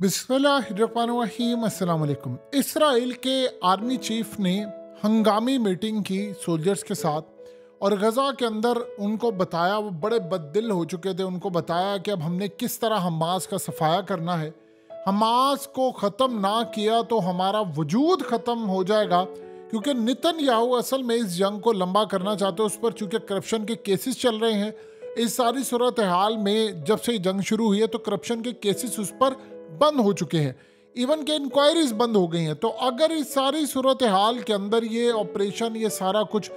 बिस्मिल्लाहिर्रहमानिर्रहीम। अस्सलाम वालेकुम। इसराइल के आर्मी चीफ ने हंगामी मीटिंग की सोल्जर्स के साथ और गज़ा के अंदर उनको बताया, वो बड़े बददिल हो चुके थे, उनको बताया कि अब हमने किस तरह हमास का सफाया करना है। हमास को ख़त्म ना किया तो हमारा वजूद ख़त्म हो जाएगा, क्योंकि नेतन्याहू असल में इस जंग को लंबा करना चाहते हैं। उस पर चूँकि करप्शन के केसेस चल रहे हैं, इस सारी सूरत हाल में जब से जंग शुरू हुई है तो करप्शन के केसेस उस पर बंद हो चुके हैं, इवन के इंक्वायरीज बंद हो गई हैं। तो अगर इस सारी सूरत हाल के अंदर ये ऑपरेशन, ये सारा कुछ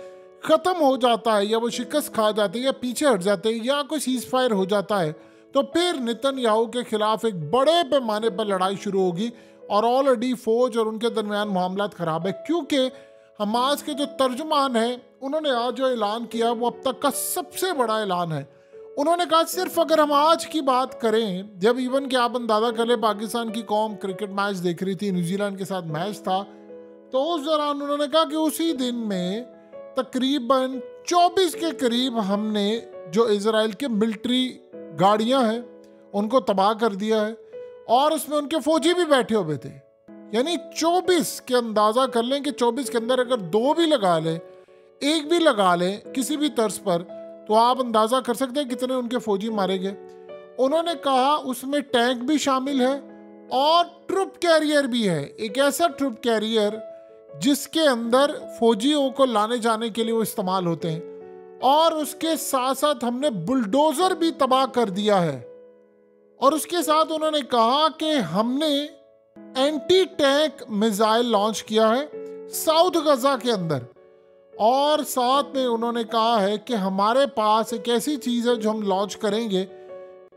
ख़त्म हो जाता है, या वो शिकस्त खा जाते हैं, या पीछे हट जाते हैं, या कोई सीज फायर हो जाता है, तो फिर नेतन्याहू के खिलाफ एक बड़े पैमाने पर लड़ाई शुरू होगी। और ऑलरेडी फौज और उनके दरमियान मामला ख़राब है, क्योंकि हमास के जो तर्जुमान हैं उन्होंने आज जो ऐलान किया वो अब तक का सबसे बड़ा ऐलान है। उन्होंने कहा सिर्फ अगर हम आज की बात करें, जब इवन कि आप अंदाज़ा कर ले पाकिस्तान की कौम क्रिकेट मैच देख रही थी, न्यूजीलैंड के साथ मैच था, तो उस दौरान उन्होंने कहा कि उसी दिन में तकरीबन 24 के करीब हमने जो इजराइल के मिलिट्री गाड़ियां हैं उनको तबाह कर दिया है, और उसमें उनके फौजी भी बैठे हुए थे। यानी 24 के अंदाज़ा कर लें कि 24 के अंदर अगर 2 भी लगा लें, 1 भी लगा लें किसी भी तर्ज पर, तो आप अंदाज़ा कर सकते हैं कितने उनके फौजी मारे गए। उन्होंने कहा उसमें टैंक भी शामिल है और ट्रुप कैरियर भी है, एक ऐसा ट्रुप कैरियर जिसके अंदर फौजियों को लाने जाने के लिए वो इस्तेमाल होते हैं, और उसके साथ साथ हमने बुलडोज़र भी तबाह कर दिया है। और उसके साथ उन्होंने कहा कि हमने एंटी टैंक मिसाइल लॉन्च किया है साउथ गजा के अंदर, और साथ में उन्होंने कहा है कि हमारे पास एक ऐसी चीज़ है जो हम लॉन्च करेंगे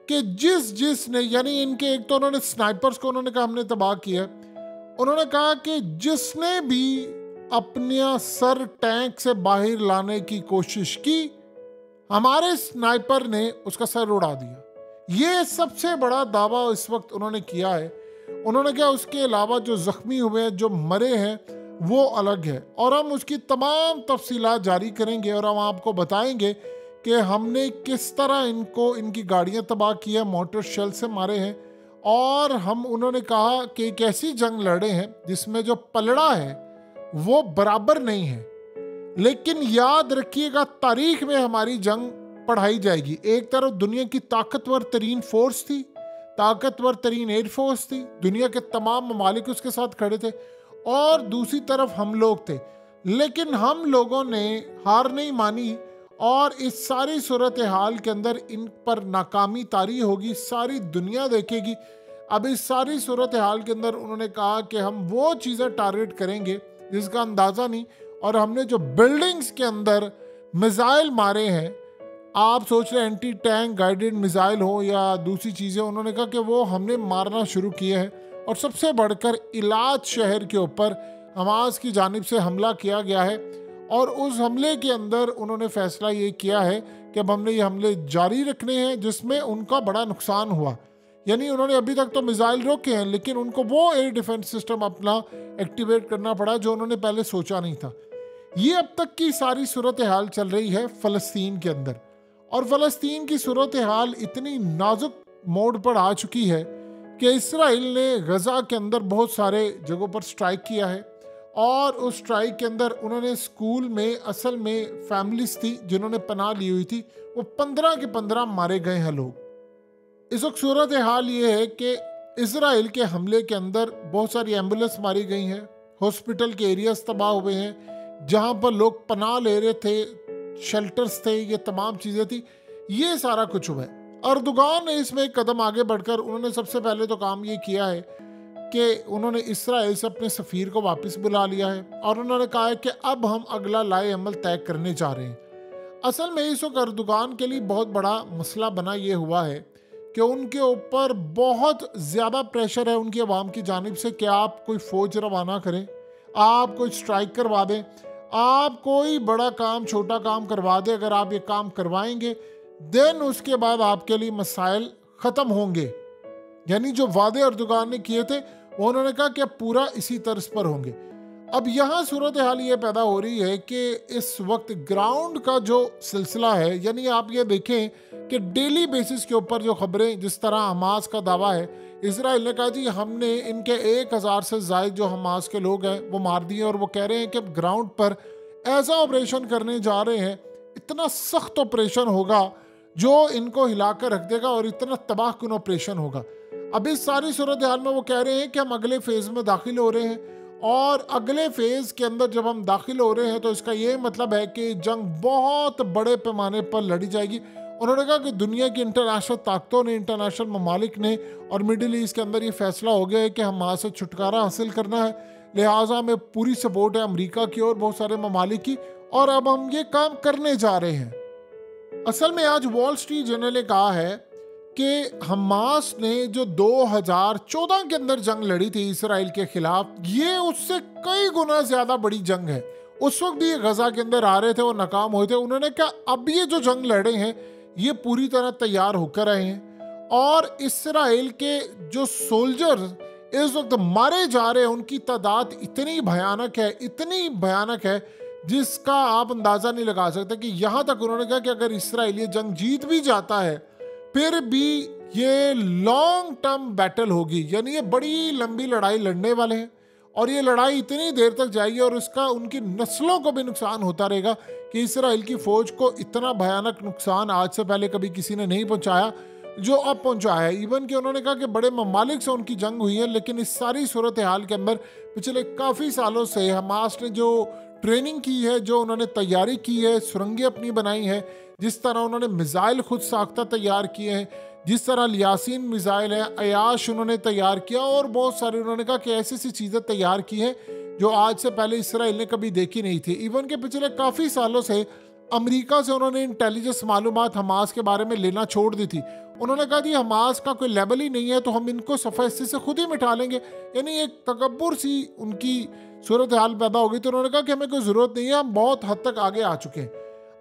कि जिसने यानी इनके, एक तो उन्होंने स्नाइपर्स को उन्होंने कहा हमने तबाह किया, उन्होंने कहा कि जिसने भी अपना सर टैंक से बाहर लाने की कोशिश की, हमारे स्नाइपर ने उसका सर उड़ा दिया। ये सबसे बड़ा दावा इस वक्त उन्होंने किया है। उन्होंने कहा उसके अलावा जो जख्मी हुए हैं, जो मरे हैं, वो अलग है, और हम उसकी तमाम तफसीलात जारी करेंगे और हम आपको बताएंगे कि हमने किस तरह इनको, इनकी गाड़ियां तबाह की है, मोटर शेल से मारे हैं। और हम, उन्होंने कहा कि एक ऐसी जंग लड़े हैं जिसमें जो पलड़ा है वो बराबर नहीं है, लेकिन याद रखिएगा तारीख में हमारी जंग पढ़ाई जाएगी। एक तरफ दुनिया की ताकतवर तरीन फोर्स थी, ताकतवर तरीन एयरफोर्स थी, दुनिया के तमाम ममालिक उसके साथ खड़े थे, और दूसरी तरफ हम लोग थे। लेकिन हम लोगों ने हार नहीं मानी, और इस सारी सूरत हाल के अंदर इन पर नाकामी तारी होगी, सारी दुनिया देखेगी। अब इस सारी सूरत हाल के अंदर उन्होंने कहा कि हम वो चीज़ें टारगेट करेंगे जिसका अंदाज़ा नहीं, और हमने जो बिल्डिंग्स के अंदर मिसाइल मारे हैं, आप सोच रहे एंटी टैंक गाइडेड मिसाइल हो या दूसरी चीज़ें, उन्होंने कहा कि वो हमने मारना शुरू किए हैं। और सबसे बढ़कर इलाज शहर के ऊपर हमास की जानिब से हमला किया गया है, और उस हमले के अंदर उन्होंने फैसला ये किया है कि अब हमने ये हमले जारी रखने हैं जिसमें उनका बड़ा नुकसान हुआ। यानी उन्होंने अभी तक तो मिसाइल रोके हैं, लेकिन उनको वो एयर डिफेंस सिस्टम अपना एक्टिवेट करना पड़ा जो उन्होंने पहले सोचा नहीं था। ये अब तक की सारी सूरत हाल चल रही है फ़लस्तीन के अंदर, और फ़लस्तीन की सूरत हाल इतनी नाजुक मोड़ पर आ चुकी है कि इसराइल ने गज़ा के अंदर बहुत सारे जगहों पर स्ट्राइक किया है, और उस स्ट्राइक के अंदर उन्होंने स्कूल में, असल में फैमिलीज थी जिन्होंने पनाह ली हुई थी, वो 15 के 15 मारे गए हैं लोग। इस वक्त सूरत हाल ये है कि इसराइल के हमले के अंदर बहुत सारी एम्बुलेंस मारी गई हैं, हॉस्पिटल के एरियाज तबाह हुए हैं, जहाँ पर लोग पनाह ले रहे थे, शेल्टर्स थे, ये तमाम चीज़ें थी, ये सारा कुछ हुआ है। अर्दोगान ने इसमें एक कदम आगे बढ़कर उन्होंने सबसे पहले तो काम ये किया है कि उन्होंने इसराइल से अपने सफ़ीर को वापस बुला लिया है, और उन्होंने कहा है कि अब हम अगला लाए अमल तय करने जा रहे हैं। असल में इस वक्त अर्दोगान के लिए बहुत बड़ा मसला बना ये हुआ है कि उनके ऊपर बहुत ज़्यादा प्रेशर है उनकी आवाम की जानिब से कि आप कोई फ़ौज रवाना करें, आप कोई स्ट्राइक करवा दें, आप कोई बड़ा काम, छोटा काम करवा दें। अगर आप ये काम करवाएंगे देन उसके बाद आपके लिए मसाइल ख़त्म होंगे। यानी जो वादे अर्दोगान ने किए थे वो उन्होंने कहा कि अब पूरा इसी तर्ज पर होंगे। अब यहाँ सूरत हाल ये पैदा हो रही है कि इस वक्त ग्राउंड का जो सिलसिला है, यानी आप ये देखें कि डेली बेसिस के ऊपर जो खबरें, जिस तरह हमास का दावा है, इसराइल ने कहा जी हमने इनके 1000 से ज़ायद जो हमास के लोग हैं वो मार दिए, और वो कह रहे हैं कि अब ग्राउंड पर ऐसा ऑपरेशन करने जा रहे हैं, इतना सख्त ऑपरेशन होगा जो इनको हिलाकर रख देगा और इतना तबाहकुन ऑपरेशन होगा। अब इस सारी सूरत हाल में वो कह रहे हैं कि हम अगले फेज़ में दाखिल हो रहे हैं, और अगले फेज़ के अंदर जब हम दाखिल हो रहे हैं तो इसका ये मतलब है कि जंग बहुत बड़े पैमाने पर लड़ी जाएगी। उन्होंने कहा कि दुनिया की इंटरनेशनल ताकतों ने, इंटरनेशनल ममालिक ने और मिडिल ईस्ट के अंदर ये फैसला हो गया है कि हमास से छुटकारा हासिल करना है, लिहाजा हमें पूरी सपोर्ट है अमेरिका की और बहुत सारे ममालिक की, और अब हम ये काम करने जा रहे हैं। असल में आज वॉल स्ट्रीट जर्नल ने कहा है कि हमास ने जो 2014 के अंदर जंग लड़ी थी इसराइल के खिलाफ, ये उससे कई गुना ज्यादा बड़ी जंग है। उस वक्त भी ये गजा के अंदर आ रहे थे और नाकाम हुए थे। उन्होंने कहा अब ये जो जंग लड़े हैं ये पूरी तरह तैयार होकर आए हैं, और इसराइल के जो सोल्जर्स इस वक्त मारे जा रहे हैं उनकी तादाद इतनी भयानक है, इतनी भयानक है जिसका आप अंदाजा नहीं लगा सकते। कि यहाँ तक उन्होंने कहा कि अगर इसराइल ये जंग जीत भी जाता है फिर भी ये लॉन्ग टर्म बैटल होगी, यानी ये बड़ी लंबी लड़ाई लड़ने वाले हैं, और ये लड़ाई इतनी देर तक जाएगी और उसका उनकी नस्लों को भी नुकसान होता रहेगा कि इसराइल की फौज को इतना भयानक नुकसान आज से पहले कभी किसी ने नहीं पहुंचाया जो अब पहुंचाया है। इवन कि उन्होंने कहा कि बड़े ममालिक से उनकी जंग हुई है, लेकिन इस सारी सूरत हाल के अंदर पिछले काफ़ी सालों से हमास ने जो ट्रेनिंग की है, जो उन्होंने तैयारी की है, सुरंगें अपनी बनाई हैं, जिस तरह उन्होंने मिसाइल खुद साख्ता तैयार किए हैं, जिस तरह लियासीन मिसाइल है, अयाश उन्होंने तैयार किया, और बहुत सारे उन्होंने कहा कि ऐसी ऐसी चीज़ें तैयार की हैं जो आज से पहले इसराइल ने कभी देखी नहीं थी। इवन के पिछले काफ़ी सालों से अमेरिका से उन्होंने इंटेलिजेंस मालूमात हमास के बारे में लेना छोड़ दी थी। उन्होंने कहा जी हमास का कोई लेवल ही नहीं है तो हम इनको सफ़ा हिस्से से खुद ही मिटा लेंगे, यानी एक तकब्बुर सी उनकी सूरत हाल पैदा हो गई। तो उन्होंने कहा कि हमें कोई ज़रूरत नहीं है, हम बहुत हद तक आगे आ चुके हैं।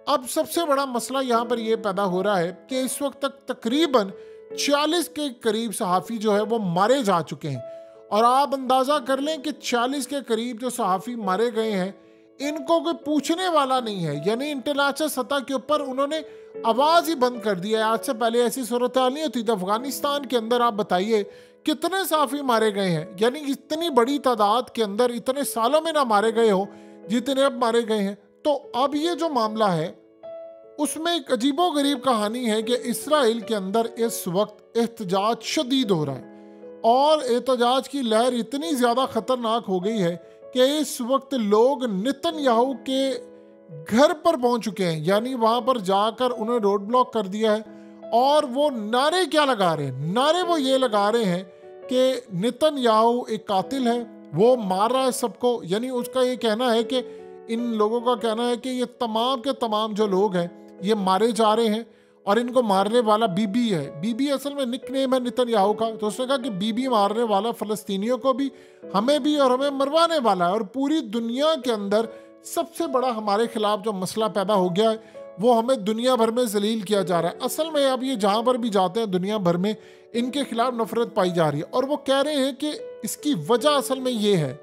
अब सबसे बड़ा मसला यहाँ पर यह पैदा हो रहा है कि इस वक्त तक तकरीबन 40 के करीब सहाफ़ी जो है वो मारे जा चुके हैं, और आप अंदाज़ा कर लें कि 40 के करीब जो सहाफ़ी मारे गए हैं इनको कोई पूछने वाला नहीं है, यानी इंटरनेशनल सतह के ऊपर उन्होंने आवाज़ ही बंद कर दिया है। आज से पहले ऐसी सूरत हाल नहीं होती थी। अफगानिस्तान के अंदर आप बताइए कितने सहाफ़ी मारे गए हैं, यानी इतनी बड़ी तादाद के अंदर इतने सालों में ना मारे गए हो जितने अब मारे गए हैं। तो अब ये जो मामला है उसमें एक अजीबो गरीब कहानी है कि इसराइल के अंदर इस वक्त एहतजाज शदीद हो रहा है, और एहतजाज की लहर इतनी ज़्यादा ख़तरनाक हो गई है कि इस वक्त लोग नेतन्याहू के घर पर पहुंच चुके हैं, यानी वहां पर जाकर उन्हें रोड ब्लॉक कर दिया है। और वो नारे क्या लगा रहे हैं? नारे वो ये लगा रहे हैं कि नेतन्याहू एक कातिल है, वो मार रहा है सबको, यानी उसका ये कहना है कि इन लोगों का कहना है कि ये तमाम के तमाम जो लोग हैं ये मारे जा रहे हैं, और इनको मारने वाला बीबी है। बीबी असल में निक नेम है नेतन्याहू का। तो उसने कहा कि बीबी मारने वाला फ़लस्तीनियों को भी, हमें भी, और हमें मरवाने वाला है, और पूरी दुनिया के अंदर सबसे बड़ा हमारे खिलाफ जो मसला पैदा हो गया है वो हमें दुनिया भर में जलील किया जा रहा है। असल में अब ये जहाँ पर भी जाते हैं दुनिया भर में इनके खिलाफ नफरत पाई जा रही है, और वो कह रहे हैं कि इसकी वजह असल में ये है।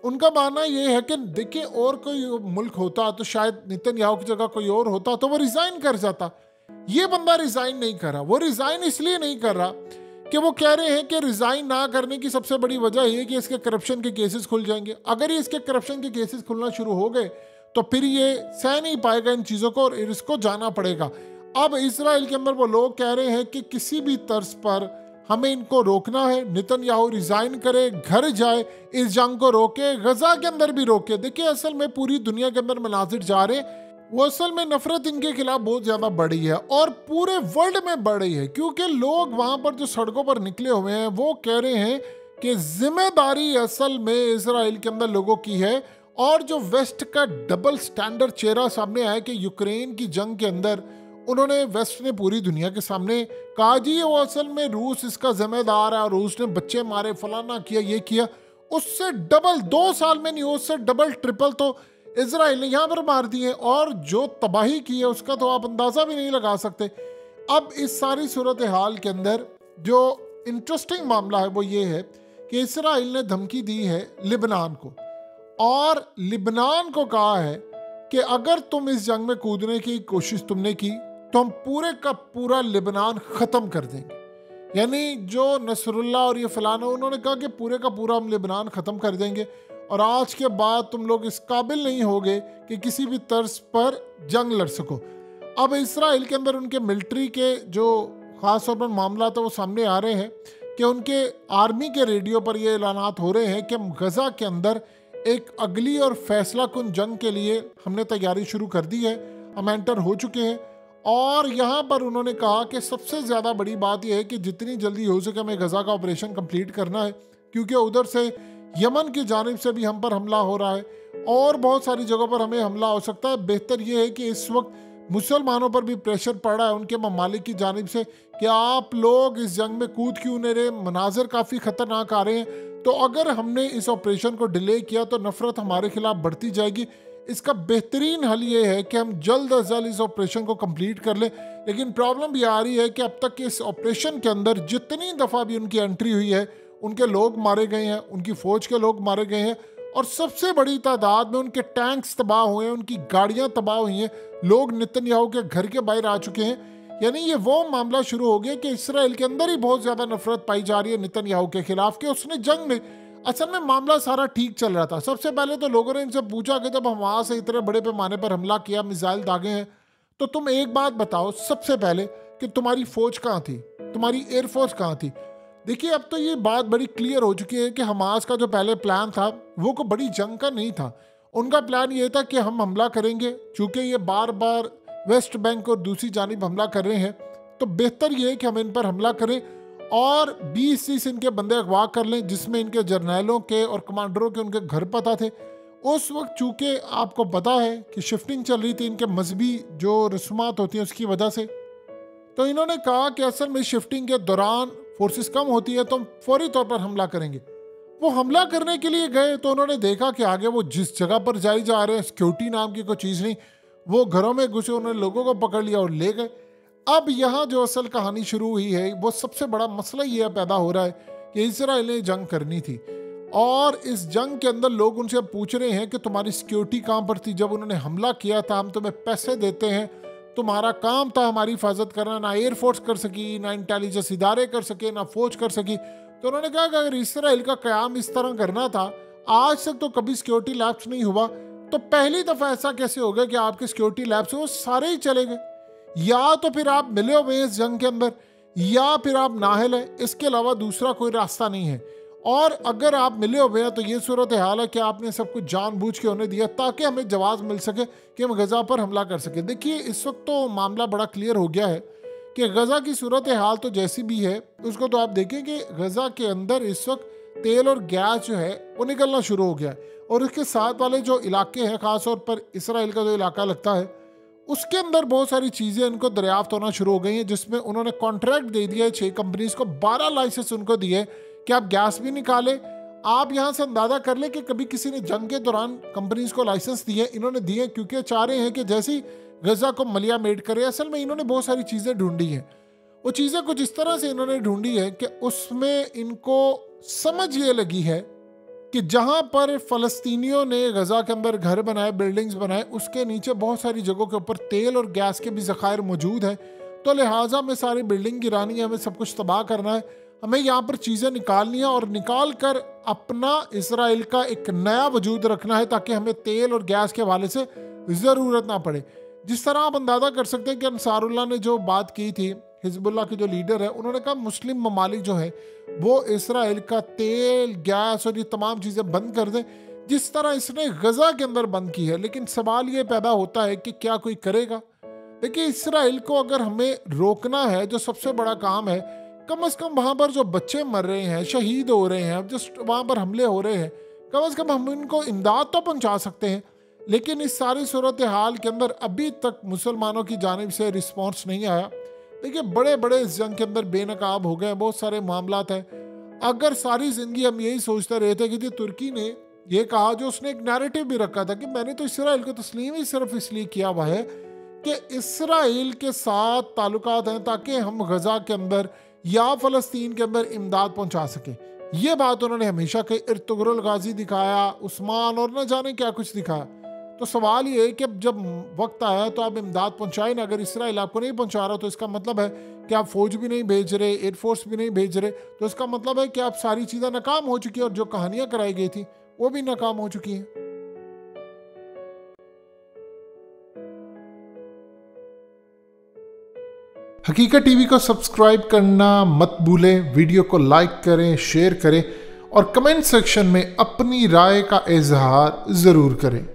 उनका मानना ये है कि देखिए और कोई मुल्क होता तो शायद नेतन्याहू की जगह कोई और होता तो वो रिज़ाइन कर जाता। ये बंदा रिज़ाइन नहीं कर रहा। वो रिज़ाइन इसलिए नहीं कर रहा कि वो कह रहे हैं कि रिज़ाइन ना करने की सबसे बड़ी वजह ये है कि इसके करप्शन के केसेस खुल जाएंगे। अगर ये इसके करप्शन के केसेस खुलना शुरू हो गए तो फिर ये सह नहीं पाएगा इन चीज़ों को, और इसको जाना पड़ेगा। अब इसराइल के अंदर वो लोग कह रहे हैं कि किसी भी तर्ज पर हमें इनको रोकना है, नेतन्याहू रिज़ाइन करे, घर जाए, इस जंग को रोके, गजा के अंदर भी रोके। देखिए असल में पूरी दुनिया के अंदर मनाजिर जा रहे हैं, वो असल में नफरत इनके खिलाफ बहुत ज़्यादा बढ़ी है, और पूरे वर्ल्ड में बढ़ रही है, क्योंकि लोग वहाँ पर जो सड़कों पर निकले हुए हैं वो कह रहे हैं कि जिम्मेदारी असल में इसराइल के अंदर लोगों की है। और जो वेस्ट का डबल स्टैंडर्ड चेहरा सामने आया कि यूक्रेन की जंग के अंदर उन्होंने, वेस्ट ने पूरी दुनिया के सामने कहा जी वो असल में रूस इसका जिम्मेदार है, और रूस ने बच्चे मारे, फलाना किया, ये किया। उससे डबल 2 साल में नहीं, उससे डबल ट्रिपल तो इजराइल ने यहाँ पर मार दिए, और जो तबाही की है उसका तो आप अंदाज़ा भी नहीं लगा सकते। अब इस सारी सूरत हाल के अंदर जो इंटरेस्टिंग मामला है वो ये है कि इसराइल ने धमकी दी है लिबनान को, और लिबनान को कहा है कि अगर तुम इस जंग में कूदने की कोशिश तुमने की तो हम पूरे का पूरा लिबनान ख़त्म कर देंगे। यानी जो नसरुल्ला और ये फलाना, उन्होंने कहा कि पूरे का पूरा हम लिबनान ख़त्म कर देंगे और आज के बाद तुम लोग इस काबिल नहीं होगे कि किसी भी तर्ज पर जंग लड़ सको। अब इसराइल के अंदर उनके मिलिट्री के जो ख़ास तौर पर मामला था वो सामने आ रहे हैं कि उनके आर्मी के रेडियो पर ये ऐलानात हो रहे हैं कि हम गज़ा के अंदर एक अगली और फैसला कुन जंग के लिए हमने तैयारी शुरू कर दी है, हम एंटर हो चुके हैं। और यहाँ पर उन्होंने कहा कि सबसे ज़्यादा बड़ी बात यह है कि जितनी जल्दी हो सके हमें गज़ा का ऑपरेशन कंप्लीट करना है, क्योंकि उधर से यमन की जानिब से भी हम पर हमला हो रहा है और बहुत सारी जगहों पर हमें हमला हो सकता है। बेहतर यह है कि इस वक्त मुसलमानों पर भी प्रेशर पड़ रहा है उनके ममालिक की जानिब से कि आप लोग इस जंग में कूद क्यों नहीं रहे, मनाजिर काफ़ी ख़तरनाक आ रहे हैं। तो अगर हमने इस ऑपरेशन को डिले किया तो नफरत हमारे खिलाफ बढ़ती जाएगी। इसका बेहतरीन हल ये है कि हम जल्द अज जल्द इस ऑपरेशन को कंप्लीट कर लें। लेकिन प्रॉब्लम ये आ रही है कि अब तक इस ऑपरेशन के अंदर जितनी दफ़ा भी उनकी एंट्री हुई है उनके लोग मारे गए हैं, उनकी फ़ौज के लोग मारे गए हैं और सबसे बड़ी तादाद में उनके टैंक्स तबाह हुए हैं, उनकी गाड़ियाँ तबाह हुई हैं, लोग नेतन्याहू के घर के बाहर आ चुके हैं। यानी ये वो मामला शुरू हो गया कि इसराइल के अंदर ही बहुत ज़्यादा नफरत पाई जा रही है नेतन्याहू के खिलाफ कि उसने जंग में, असल में मामला सारा ठीक चल रहा था। सबसे पहले तो लोगों ने इनसे पूछा कि जब हमारा से इतने बड़े पैमाने पर हमला किया, मिसाइल दागे हैं, तो तुम एक बात बताओ सबसे पहले कि तुम्हारी फौज कहाँ थी, तुम्हारी एयरफोर्स कहाँ थी। देखिए अब तो ये बात बड़ी क्लियर हो चुकी है कि हमास का जो पहले प्लान था वो को बड़ी जंग का नहीं था। उनका प्लान ये था कि हम हमला करेंगे, चूँकि ये बार बार वेस्ट बैंक और दूसरी जानिब हमला कर रहे हैं तो बेहतर ये है कि हम इन पर हमला करें और 20-30 इनके बंदे अगवा कर लें, जिसमें इनके जर्नैलों के और कमांडरों के उनके घर पता थे। उस वक्त चूँकि आपको पता है कि शिफ्टिंग चल रही थी इनके मजहबी जो रस्मात होती हैं उसकी वजह से, तो इन्होंने कहा कि असल में शिफ्टिंग के दौरान फोर्सेस कम होती है तो हम फौरी तौर पर हमला करेंगे। वो हमला करने के लिए गए तो उन्होंने देखा कि आगे वो जिस जगह पर जाए जा रहे हैं सिक्योरिटी नाम की कोई चीज़ नहीं, वो घरों में घुसे, उन्होंने लोगों को पकड़ लिया और ले गए। अब यहाँ जो असल कहानी शुरू हुई है वो सबसे बड़ा मसला ये पैदा हो रहा है कि इसराइल ने जंग करनी थी और इस जंग के अंदर लोग उनसे पूछ रहे हैं कि तुम्हारी सिक्योरिटी कहाँ पर थी जब उन्होंने हमला किया था, हम तुम्हें पैसे देते हैं, तुम्हारा काम था हमारी हिफाजत करना, ना एयरफोर्स कर सकी, ना इंटेलिजेंस इदारे कर सके, ना फौज कर सकी। तो उन्होंने कहा कि अगर इसराइल का क़याम इस तरह करना था, आज तक तो कभी सिक्योरिटी लैप्स नहीं हुआ, तो पहली दफ़ा ऐसा कैसे हो गया कि आपके सिक्योरिटी लैब्स वो सारे ही चले गए। या तो फिर आप मिले हुए इस जंग के अंदर या फिर आप नाहल है, इसके अलावा दूसरा कोई रास्ता नहीं है। और अगर आप मिले हुए हैं तो ये सूरत हाल है कि आपने सब कुछ जानबूझ के उन्हें दिया ताकि हमें जवाब मिल सके कि हम गज़ा पर हमला कर सके। देखिए इस वक्त तो मामला बड़ा क्लियर हो गया है कि गज़ा की सूरत हाल तो जैसी भी है उसको तो आप देखें कि गज़ा के अंदर इस वक्त तेल और गैस जो है वो निकलना शुरू हो गया है और उसके साथ वाले जो इलाके हैं, ख़ास तौर पर इसराइल का जो इलाका लगता है, उसके अंदर बहुत सारी चीज़ें इनको दरियाफ्त होना शुरू हो गई हैं, जिसमें उन्होंने कॉन्ट्रैक्ट दे दिया है 6 कंपनीज़ को, 12 लाइसेंस उनको दिए कि आप गैस भी निकालें। आप यहाँ से अंदाज़ा कर लें कि कभी किसी ने जंग के दौरान कंपनीज़ को लाइसेंस दिए, इन्होंने दिए क्योंकि चाह रहे हैं कि जैसे ही गज़ा को मलिया मेड करे। असल में इन्होंने बहुत सारी चीज़ें ढूंढी हैं, वो चीज़ें कुछ इस तरह से इन्होंने ढूंढी है कि उसमें इनको समझ ये लगी है कि जहाँ पर फ़लस्तीनियों ने गज़ा के अंदर घर बनाए, बिल्डिंग्स बनाए, उसके नीचे बहुत सारी जगहों के ऊपर तेल और गैस के भी ज़खायर मौजूद हैं, तो लिहाजा हमें सारी बिल्डिंग गिरानी है, हमें सब कुछ तबाह करना है, हमें यहाँ पर चीज़ें निकालनी है और निकाल कर अपना इसराइल का एक नया वजूद रखना है ताकि हमें तेल और गैस के हवाले से ज़रूरत ना पड़े। जिस तरह आप अंदाज़ा कर सकते हैं कि अंसारुल्लाह ने जो बात की थी, हिजबुल्लाह के जो लीडर है, उन्होंने कहा मुस्लिम ममालिक जो है वो इसराइल का तेल, गैस और ये तमाम चीज़ें बंद कर दें, जिस तरह इसने गज़ा के अंदर बंद की है। लेकिन सवाल ये पैदा होता है कि क्या कोई करेगा? देखिए इसराइल को अगर हमें रोकना है, जो सबसे बड़ा काम है, कम से कम वहाँ पर जो बच्चे मर रहे हैं, शहीद हो रहे हैं, जस्ट वहाँ पर हमले हो रहे हैं, कम से कम हम इनको इमदाद तो पहुँचा सकते हैं। लेकिन इस सारी सूरत हाल के अंदर अभी तक मुसलमानों की जानिब से रिस्पॉन्स नहीं आया। देखिए बड़े बड़े इस जंग के अंदर बेनकाब हो गए, बहुत सारे मामलात हैं। अगर सारी ज़िंदगी हम यही सोचते रहे थे कि जी तुर्की ने ये कहा, जो उसने एक नैरेटिव भी रखा था कि मैंने तो इसराइल को तस्लीम ही सिर्फ इसलिए किया हुआ है कि इसराइल के साथ ताल्लुकात हैं ताकि हम गज़ा के अंदर या फ़लस्तीन के अंदर इमदाद पहुंचा सकें। ये बात उन्होंने हमेशा के इर्तुगरुल गाजी दिखाया, उस्मान और न जाने क्या कुछ दिखाया। तो सवाल ये है कि अब जब वक्त आया तो आप इमदाद पहुंचाए ना। अगर इसराइल आपको नहीं पहुंचा रहा तो इसका मतलब है कि आप फौज भी नहीं भेज रहे, एयरफोर्स भी नहीं भेज रहे, तो इसका मतलब है कि आप सारी चीज़ें नाकाम हो चुकी है और जो कहानियां कराई गई थी वो भी नाकाम हो चुकी हैं। हकीकत टीवी को सब्सक्राइब करना मत भूलें, वीडियो को लाइक करें, शेयर करें और कमेंट सेक्शन में अपनी राय का इजहार ज़रूर करें।